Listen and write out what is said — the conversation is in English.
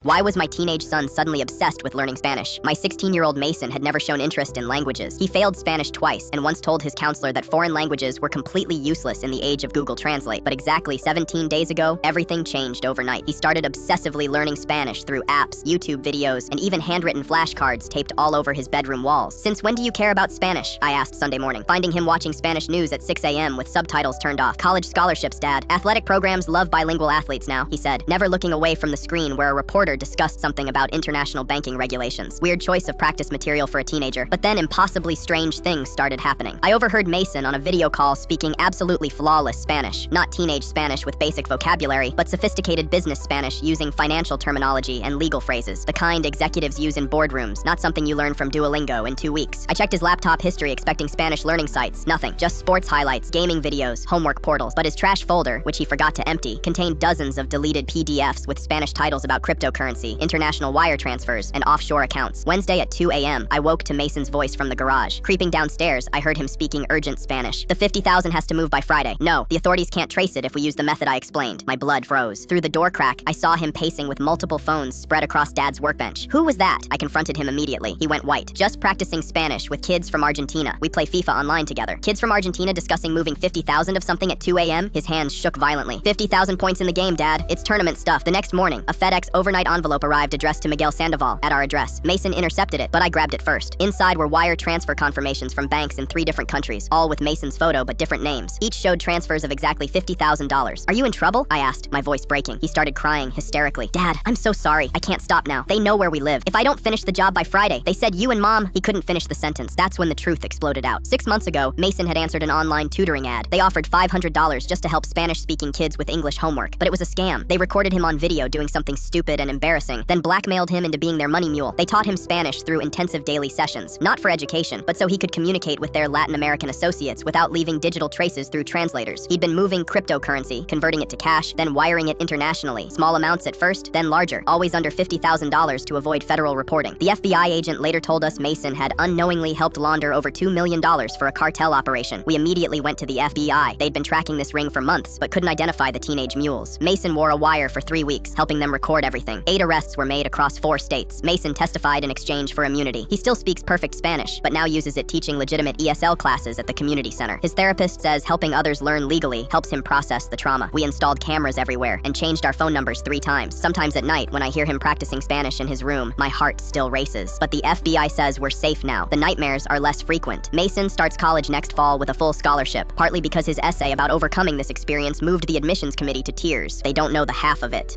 Why was my teenage son suddenly obsessed with learning Spanish? My 16-year-old Mason had never shown interest in languages. He failed Spanish twice and once told his counselor that foreign languages were completely useless in the age of Google Translate. But exactly 17 days ago, everything changed overnight. He started obsessively learning Spanish through apps, YouTube videos, and even handwritten flashcards taped all over his bedroom walls. "Since when do you care about Spanish?" I asked Sunday morning, finding him watching Spanish news at 6 a.m. with subtitles turned off. "College scholarships, Dad. Athletic programs love bilingual athletes now," he said, never looking away from the screen where a reporter discussed something about international banking regulations. Weird choice of practice material for a teenager. But then impossibly strange things started happening. I overheard Mason on a video call speaking absolutely flawless Spanish. Not teenage Spanish with basic vocabulary, but sophisticated business Spanish using financial terminology and legal phrases. The kind executives use in boardrooms, not something you learn from Duolingo in 2 weeks. I checked his laptop history expecting Spanish learning sites. Nothing. Just sports highlights, gaming videos, homework portals. But his trash folder, which he forgot to empty, contained dozens of deleted PDFs with Spanish titles about cryptocurrency, international wire transfers, and offshore accounts. Wednesday at 2 a.m., I woke to Mason's voice from the garage. Creeping downstairs, I heard him speaking urgent Spanish. "The 50,000 has to move by Friday. No, the authorities can't trace it if we use the method I explained." My blood froze. Through the door crack, I saw him pacing with multiple phones spread across Dad's workbench. "Who was that?" I confronted him immediately. He went white. "Just practicing Spanish with kids from Argentina. We play FIFA online together." Kids from Argentina discussing moving 50,000 of something at 2 a.m.? His hands shook violently. 50,000 points in the game, Dad. It's tournament stuff." The next morning, a FedEx overnight envelope arrived addressed to Miguel Sandoval at our address. Mason intercepted it, but I grabbed it first. Inside were wire transfer confirmations from banks in 3 different countries, all with Mason's photo but different names. Each showed transfers of exactly $50,000. "Are you in trouble?" I asked, my voice breaking. He started crying hysterically. "Dad, I'm so sorry. I can't stop now. They know where we live. If I don't finish the job by Friday, they said you and Mom..." He couldn't finish the sentence. That's when the truth exploded out. 6 months ago, Mason had answered an online tutoring ad. They offered $500 just to help Spanish-speaking kids with English homework. But it was a scam. They recorded him on video doing something stupid and embarrassing, then blackmailed him into being their money mule. They taught him Spanish through intensive daily sessions, not for education, but so he could communicate with their Latin American associates without leaving digital traces through translators. He'd been moving cryptocurrency, converting it to cash, then wiring it internationally. Small amounts at first, then larger, always under $50,000 to avoid federal reporting. The FBI agent later told us Mason had unknowingly helped launder over $2 million for a cartel operation. We immediately went to the FBI. They'd been tracking this ring for months, but couldn't identify the teenage mules. Mason wore a wire for 3 weeks, helping them record everything. 8 arrests were made across 4 states. Mason testified in exchange for immunity. He still speaks perfect Spanish, but now uses it teaching legitimate ESL classes at the community center. His therapist says helping others learn legally helps him process the trauma. We installed cameras everywhere and changed our phone numbers 3 times. Sometimes at night, when I hear him practicing Spanish in his room, my heart still races. But the FBI says we're safe now. The nightmares are less frequent. Mason starts college next fall with a full scholarship, partly because his essay about overcoming this experience moved the admissions committee to tears. They don't know the half of it.